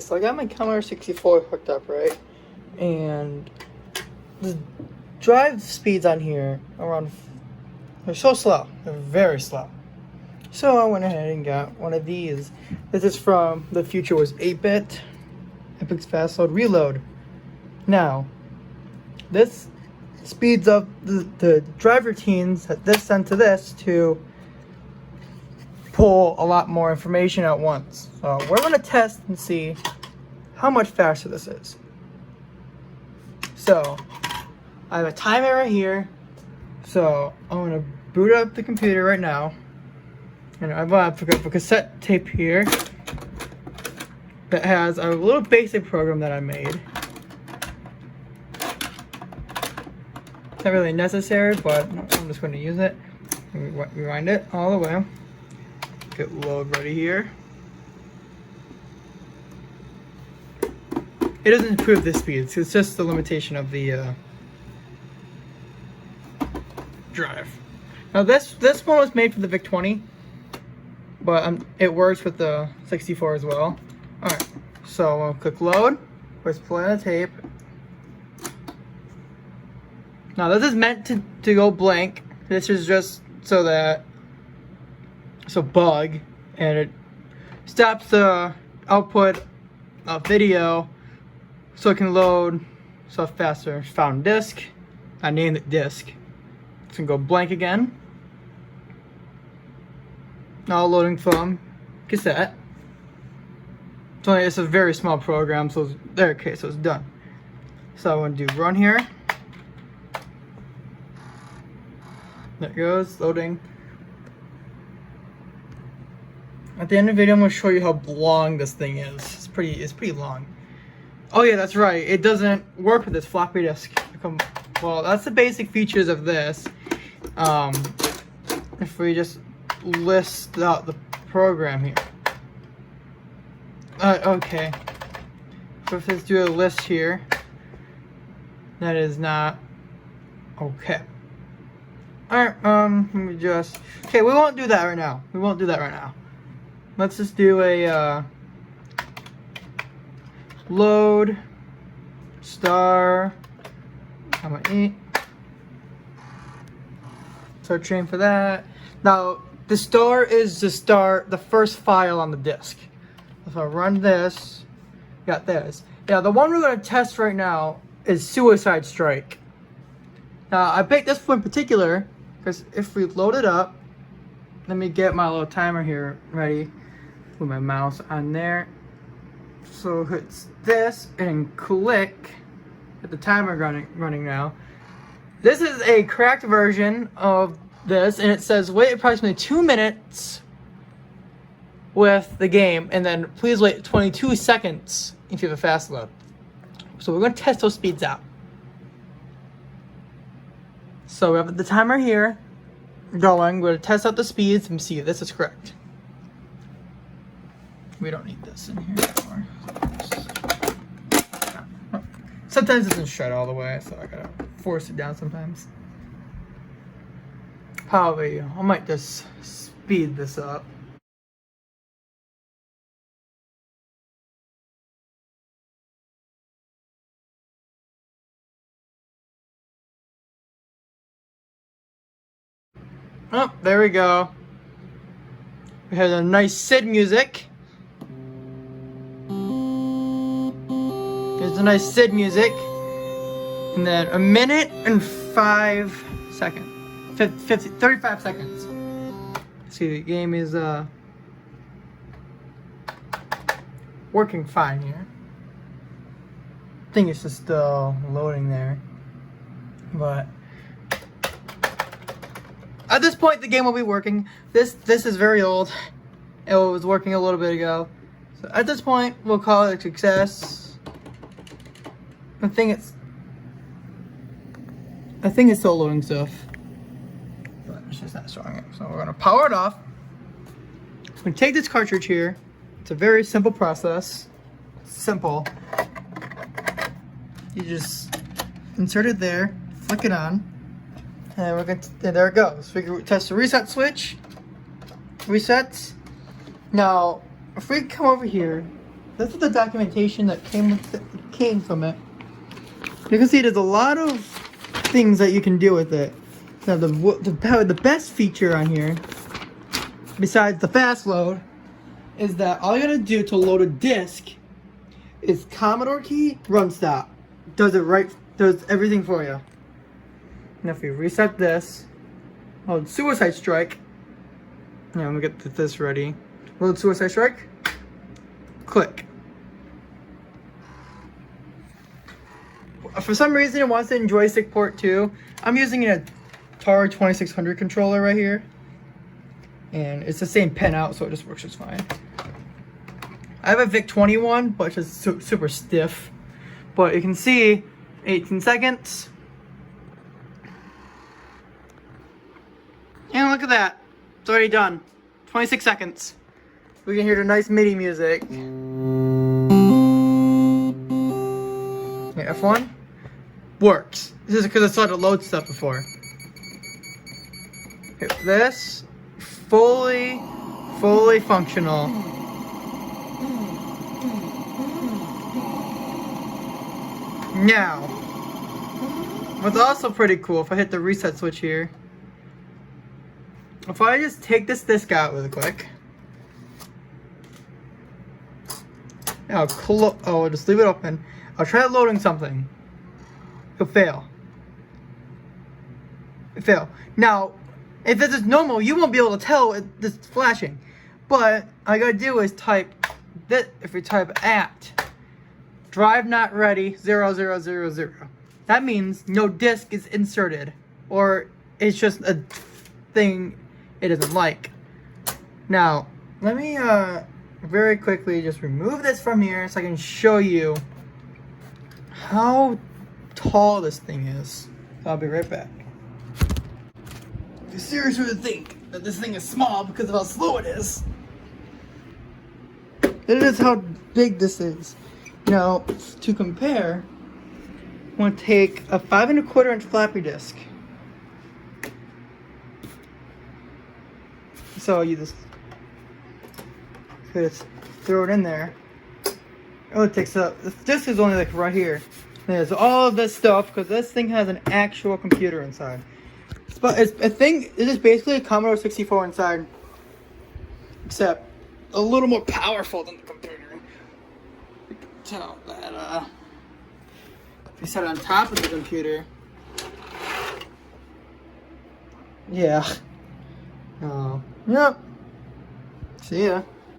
So I got my Commodore 64 hooked up, right? And the drive speeds on here they're so slow. They're very slow. So I went ahead and got one of these. This is from The Future Was 8-Bit. Epic's FastLoad Reload. Now, this speeds up the drive routines at this end to this to pull a lot more information at once. So we're going to test and see how much faster this is. So I have a timer right here. So I'm going to boot up the computer right now. And I have a cassette tape here that has a little basic program that I made. It's not really necessary, but I'm just going to use it. Rewind it all the way. Get load ready here. It doesn't improve the speeds. It's just the limitation of the drive. Now this one was made for the VIC-20, but it works with the 64 as well. All right, so I'll click load. Let's play on the tape. Now this is meant to go blank. This is just so that it's a bug, and it stops the output of video so it can load stuff faster. Found disk. I named it disk. It's gonna go blank again. Now loading from cassette. It's a very small program, so there. Okay, so it's done. So I'm gonna do run here. There it goes, loading. At the end of the video, I'm gonna show you how long this thing is. It's pretty long. Oh yeah, that's right. It doesn't work with this floppy disk. Well, that's the basic features of this. If we just list out the program here. Okay. So if let's do a list here. That is not okay. Alright, let me just... Okay, we won't do that right now. We won't do that right now. Let's just do a load star $8. Start train for that. Now the star is the first file on the disk. If I run this, got this. Now the one we're going to test right now is Suicide Strike. Now I picked this one in particular because if we load it up, let me get my little timer here ready. Put my mouse on there. So it's this and click. Get the timer running now. This is a cracked version of this, and it says wait approximately 2 minutes with the game, and then please wait 22 seconds if you have a fast load. So we're going to test those speeds out. So we have the timer here going. We're going to test out the speeds and see if this is correct. We don't need this in here anymore. Sometimes it doesn't shut all the way, so I gotta force it down sometimes. Probably, I might just speed this up. Oh, there we go. We had a nice SID music. There's a nice SID music. And then 1 minute and 5 seconds. 35 seconds. See, the game is working fine here. I think it's just still loading there. But at this point, the game will be working. This is very old. It was working a little bit ago. So at this point, we'll call it a success. I think it's still loading stuff, but it's just not showing it. So we're gonna power it off. We're gonna take this cartridge here. It's a very simple process. Simple. You just insert it there, flick it on, and and there it goes. We can test the reset switch. Resets. Now, if we come over here this is the documentation that came from it. You can see there's a lot of things that you can do with it. Now the best feature on here, besides the fast load, is that all you gotta do to load a disk is Commodore key, run stop. Does everything for you. Now if we reset this, load Suicide Strike. Now let me get this ready. Load Suicide Strike. Click. For some reason it wants it in joystick port too. I'm using a Atari 2600 controller right here. And it's the same pen out, so it just works just fine. I have a VIC-21, but it's just super stiff. But you can see 18 seconds. And look at that. It's already done. 26 seconds. We can hear the nice MIDI music. Okay, F1 works. This is because I saw the load stuff before. Okay, this fully functional. Now, what's also pretty cool, if I hit the reset switch here, if I just take this disc out really quick, I'll just leave it open. I'll try loading something. It'll fail. It failed. Now, if this is normal, you won't be able to tell this is flashing. But all you gotta do is type this. If we type at drive not ready 0000, that means no disk is inserted, or it's just a thing it doesn't like. Now, let me very quickly just remove this from here so I can show you how tall this thing is. I'll be right back. You seriously would think that this thing is small because of how slow it is. It is how big this is. Now, to compare, I'm going to take a 5 1/4 inch floppy disk. So you just throw it in there. Oh, it takes up. This disc is only like right here. There's all of this stuff because this thing has an actual computer inside. But it's a thing. It is basically a Commodore 64 inside, except a little more powerful than the computer. You can tell that if you set it on top of the computer, yeah. Oh, yep. See ya.